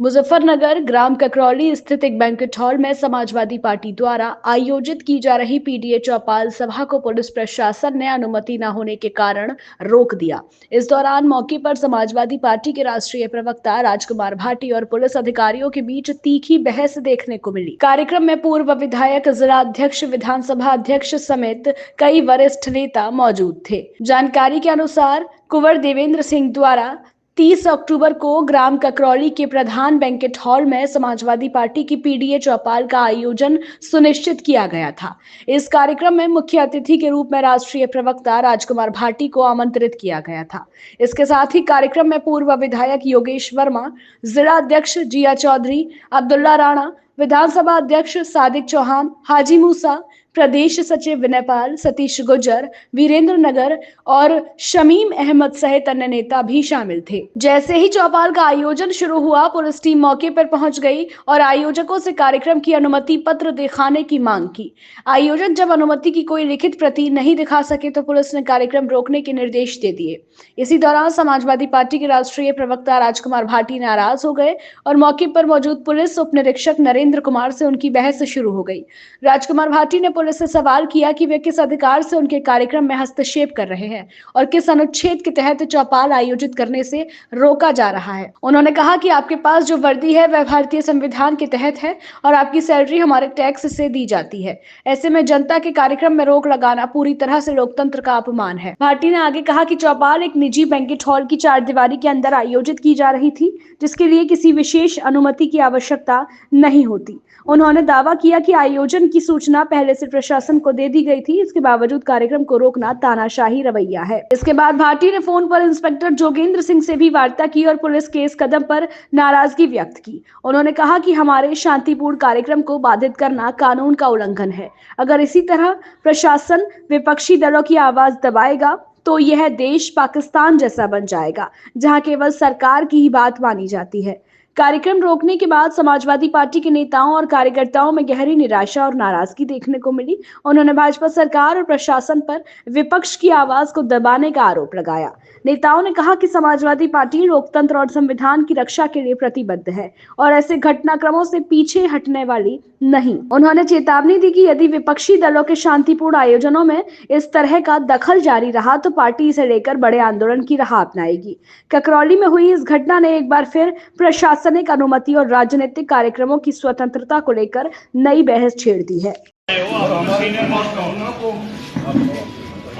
मुजफ्फरनगर ग्राम ककरौली स्थित एक banquet hall में समाजवादी पार्टी द्वारा आयोजित की जा रही पीडीए चौपाल सभा को पुलिस प्रशासन ने अनुमति न होने के कारण रोक दिया। इस दौरान मौके पर समाजवादी पार्टी के राष्ट्रीय प्रवक्ता राजकुमार भाटी और पुलिस अधिकारियों के बीच तीखी बहस देखने को मिली। कार्यक्रम में पूर्व विधायक, जिला अध्यक्ष, विधानसभा अध्यक्ष समेत कई वरिष्ठ नेता मौजूद थे। जानकारी के अनुसार कुंवर देवेंद्र सिंह द्वारा 30 अक्टूबर को ग्राम ककरौली के प्रधान बैंक्वेट हॉल में समाजवादी पार्टी की पीडीए चौपाल का आयोजन सुनिश्चित किया गया था। इस कार्यक्रम में मुख्य अतिथि के रूप में राष्ट्रीय प्रवक्ता राजकुमार भाटी को आमंत्रित किया गया था। इसके साथ ही कार्यक्रम में पूर्व विधायक योगेश वर्मा, जिला अध्यक्ष जिया चौधरी, अब्दुल्ला राणा, विधानसभा अध्यक्ष सादिक चौहान, हाजी मूसा, प्रदेश सचिव विनय पाल, सतीश गुर्जर, वीरेंद्र नगर और शमीम अहमद सहित अन्य नेता भी शामिल थे। जैसे ही चौपाल का आयोजन शुरू हुआ, पुलिस टीम मौके पर पहुंच गई और आयोजकों से कार्यक्रम की अनुमति पत्र दिखाने की मांग की। आयोजक जब अनुमति की कोई लिखित प्रति नहीं दिखा सके तो पुलिस ने कार्यक्रम रोकने के निर्देश दे दिए। इसी दौरान समाजवादी पार्टी के राष्ट्रीय प्रवक्ता राजकुमार भाटी नाराज हो गए और मौके पर मौजूद पुलिस उप निरीक्षक नरेंद्र कुमार से उनकी बहस शुरू हो गई। राजकुमार भाटी ने पुलिस से सवाल किया कि वे किस अधिकार से उनके कार्यक्रम में हस्तक्षेप कर रहे हैं और किस अनुच्छेद के तहत चौपाल आयोजित करने से रोका जा रहा है। उन्होंने कहा कि आपके पास जो वर्दी है वह भारतीय संविधान के तहत है और आपकी सैलरी हमारे टैक्स से दी जाती है। ऐसे में जनता के कार्यक्रम में रोक लगाना पूरी तरह से लोकतंत्र का अपमान है। भाटी ने आगे कहा कि चौपाल एक निजी बैंक्वेट हॉल की चारदीवारी के अंदर आयोजित की जा रही थी, जिसके लिए किसी विशेष अनुमति की आवश्यकता नहीं होती। उन्होंने दावा किया कि आयोजन की सूचना पहले से प्रशासन को दे दी गई थी, इसके बावजूद कार्यक्रम को रोकना तानाशाही रवैया है। इसके बाद भाटी ने फोन पर इंस्पेक्टर जोगेंद्र सिंह से भी वार्ता की और पुलिस के इस कदम पर नाराजगी व्यक्त की। उन्होंने कहा कि हमारे शांतिपूर्ण कार्यक्रम को बाधित करना कानून का उल्लंघन है। अगर इसी तरह प्रशासन विपक्षी दलों की आवाज दबाएगा तो यह देश पाकिस्तान जैसा बन जाएगा, जहां केवल सरकार की ही बात मानी जाती है। कार्यक्रम रोकने के बाद समाजवादी पार्टी के नेताओं और कार्यकर्ताओं में गहरी निराशा और नाराजगी देखने को मिली। उन्होंने भाजपा सरकार और प्रशासन पर विपक्ष की आवाज को दबाने का आरोप लगाया। नेताओं ने कहा कि समाजवादी पार्टी लोकतंत्र और संविधान की रक्षा के लिए प्रतिबद्ध है और ऐसे घटनाक्रमों से पीछे हटने वाली नहीं। उन्होंने चेतावनी दी कि यदि विपक्षी दलों के शांतिपूर्ण आयोजनों में इस तरह का दखल जारी रहा तो पार्टी इसे लेकर बड़े आंदोलन की राह अपनाएगी। ककरौली में हुई इस घटना ने एक बार फिर प्रशासनिक अनुमति और राजनीतिक कार्यक्रमों की स्वतंत्रता को लेकर नई बहस छेड़ दी है।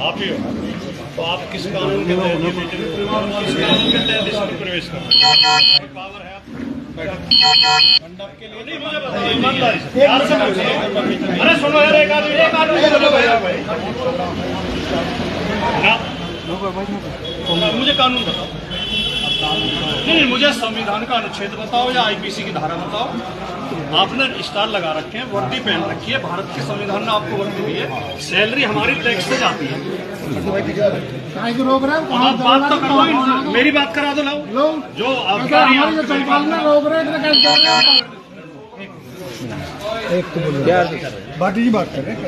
आप ही हो, तो आप किस कानून के तहत इसमें प्रवेश कर रहे हैं? पावर है मंडप के लिए? नहीं, मुझे बताइए ईमानदारी से। यार से पूछिए। अरे सुनो यार, एक आदमी बोलो भाई ना, मुझे कानून बताओ। नहीं, मुझे संविधान का अनुच्छेद बताओ या आईपीसी की धारा बताओ। आपने स्टार लगा रखे हैं, वर्दी पहन रखी है, भारत के संविधान ने आपको वर्दी दी है, सैलरी हमारी टैक्स से जाती है। आप बात तो करो, मेरी बात करा दो। लो जो आपका भाटी जी बात कर रहे हैं।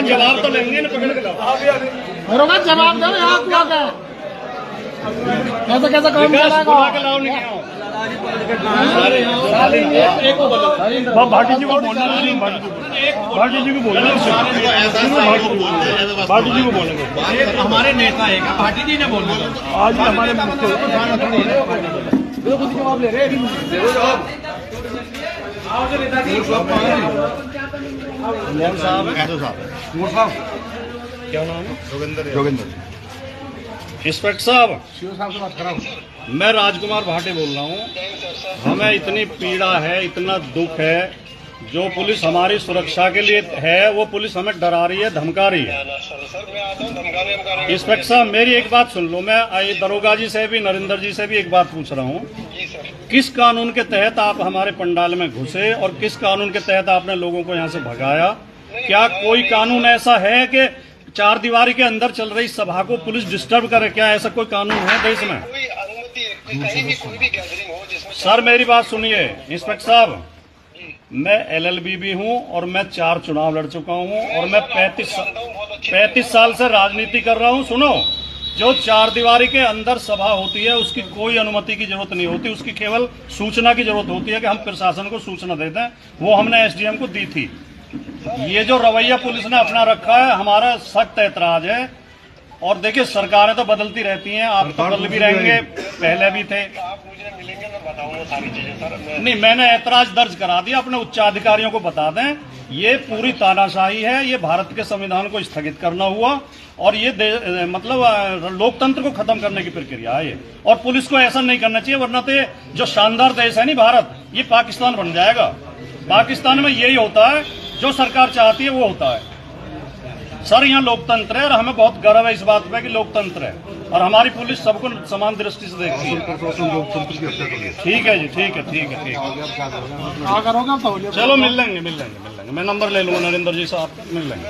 जवाब तो लेंगे ना, पकड़ के लाओ। जवाब दो यार, कैसे कैसे काम भाटी जी को बोलना, भाटी जी को बोलना, भाटी जी को बोलेंगे। हमारे नेता है क्या? भाटी जी ने बोलना आज हमारे जवाब ले रहे क्या नाम है? जोगिंदर। इंस्पेक्टर साहब, से बात कराओ। मैं राजकुमार भाटी बोल रहा हूँ। हमें इतनी पीड़ा है, इतना दुख है, जो पुलिस हमारी सुरक्षा के लिए है वो पुलिस हमें डरा रही है, धमका रही है। इंस्पेक्टर साहब, मेरी एक बात सुन लो। मैं दरोगा जी से भी, नरेंद्र जी से भी एक बात पूछ रहा हूँ। किस कानून के तहत आप हमारे पंडाल में घुसे और किस कानून के तहत आपने लोगों को यहाँ से भगाया? क्या कोई कानून ऐसा है कि चार दीवारी के अंदर चल रही सभा को पुलिस डिस्टर्ब करे? क्या ऐसा कोई कानून है देश में? सर मेरी बात सुनिए इंस्पेक्टर साहब, मैं LLB भी हूँ और मैं 4 चुनाव लड़ चुका हूँ और मैं 35 35 साल से राजनीति कर रहा हूँ। सुनो, जो 4 दीवारी के अंदर सभा होती है उसकी कोई अनुमति की जरूरत नहीं होती, उसकी केवल सूचना की जरूरत होती है कि हम प्रशासन को सूचना देते हैं। वो हमने एसडीएम को दी थी। ये जो रवैया पुलिस ने अपना रखा है, हमारा सख्त ऐतराज है। और देखिए, सरकारें तो बदलती रहती हैं, आप तो बदल भी रहेंगे, पहले भी थे। आप मुझे मिलेंगे, मैं बताऊंगा सारी चीजें सर। नहीं, मैंने ऐतराज दर्ज करा दिया, अपने उच्चाधिकारियों को बता दें। ये पूरी तानाशाही है, ये भारत के संविधान को स्थगित करना हुआ और ये मतलब लोकतंत्र को खत्म करने की प्रक्रिया है ये। और पुलिस को ऐसा नहीं करना चाहिए, वरना तो ये जो शानदार देश है नहीं भारत, ये पाकिस्तान बन जाएगा। पाकिस्तान में यही होता है, जो सरकार चाहती है वो होता है। सर, यहाँ लोकतंत्र है और हमें बहुत गर्व है इस बात पे कि लोकतंत्र है और हमारी पुलिस सबको समान दृष्टि से देखती है। ठीक है जी, ठीक है, ठीक है, ठीक है। क्या करोगे आप तो? चलो मिल लेंगे। मैं नंबर ले लूंगा नरेंद्र जी साहब, मिल लेंगे।